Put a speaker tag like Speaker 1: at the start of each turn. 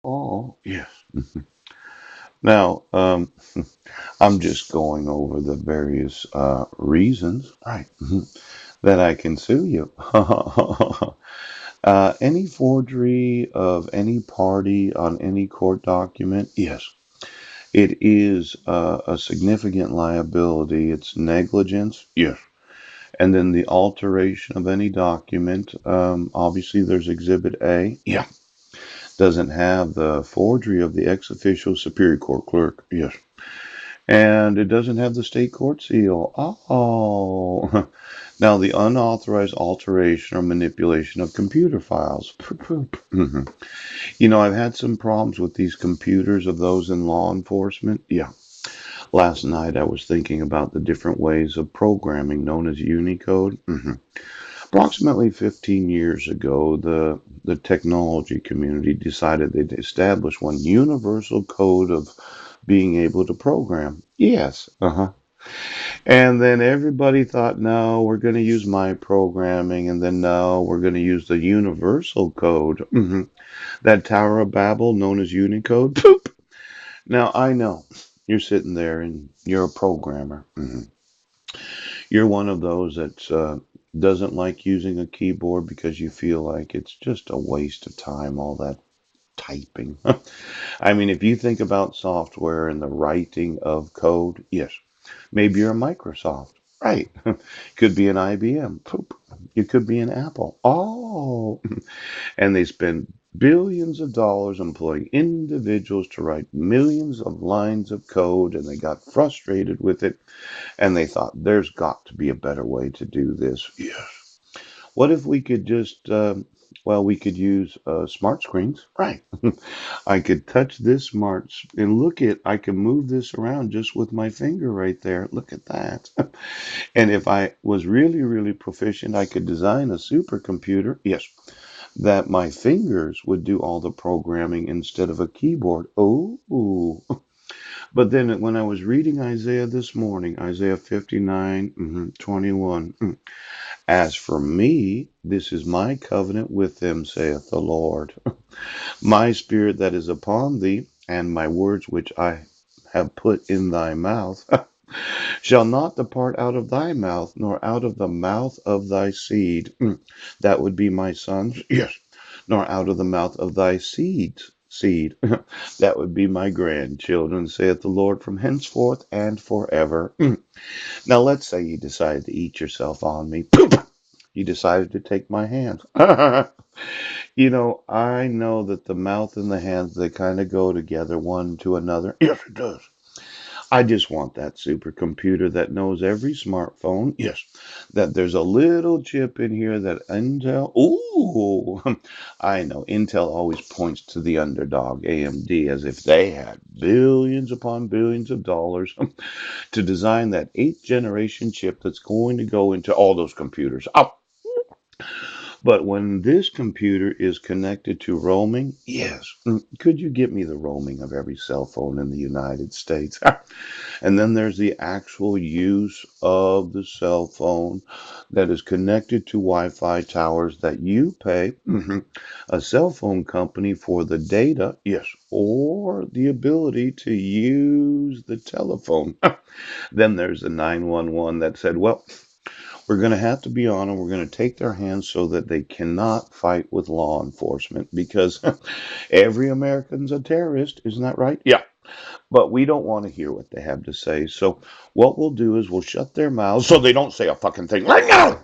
Speaker 1: Oh, yes. Now, I'm just going over the various reasons, right, that I can sue you. Any forgery of any party on any court document, yes, it is a significant liability. It's negligence, yes. And then the alteration of any document, obviously there's Exhibit A, yeah, doesn't have the forgery of the ex officio superior court clerk, yes. And it doesn't have the state court seal. Oh. Now, the unauthorized alteration or manipulation of computer files. Mhm. I've had some problems with these computers of those in law enforcement. Yeah. Last night I was thinking about the different ways of programming known as Unicode. Approximately 15 years ago, the technology community decided they'd establish one universal code of being able to program. Yes. Uh-huh. And then everybody thought, no, we're going to use my programming, and then no, we're going to use the universal code. That Tower of Babel known as Unicode. Poop. Now I know you're sitting there and you're a programmer. You're one of those that doesn't like using a keyboard because you feel like it's just a waste of time, all that typing. I mean, if you think about software and the writing of code, yes, maybe you're a Microsoft. Right. Could be an IBM. Poop. You could be an Apple. Oh. And they spend billions of dollars employing individuals to write millions of lines of code, and they got frustrated with it, and they thought, there's got to be a better way to do this. Yes. What if we could just, we could use smart screens. Right. I could touch this and look at, I can move this around just with my finger right there. Look at that. And if I was really, really proficient, I could design a supercomputer. Yes, that my fingers would do all the programming instead of a keyboard. Oh, but then when I was reading Isaiah this morning, Isaiah 59, 21, as for me, this is my covenant with them, saith the Lord. My spirit that is upon thee, and my words which I have put in thy mouth, shall not depart out of thy mouth, nor out of the mouth of thy seed. That would be my sons. Yes. Nor out of the mouth of thy seed. That would be my grandchildren, saith the Lord, from henceforth and forever. Now let's say you decided to eat yourself on me. Poop! You decided to take my hand. I know that the mouth and the hands, they kind of go together one to another. Yes, it does. I just want that supercomputer that knows every smartphone. Yes, that there's a little chip in here that Intel. Ooh, I know. Intel always points to the underdog, AMD, as if they had billions upon billions of dollars to design that eighth generation chip that's going to go into all those computers. Oh, but when this computer is connected to roaming, yes, could you get me the roaming of every cell phone in the United States? And then there's the actual use of the cell phone that is connected to Wi-Fi towers that you pay a cell phone company for the data, yes, or the ability to use the telephone. Then there's the 911 that said, well, we're going to have to be on them. We're going to take their hands so that they cannot fight with law enforcement because every American's a terrorist. Isn't that right? Yeah. But we don't want to hear what they have to say. So what we'll do is we'll shut their mouths so they don't say a fucking thing right now.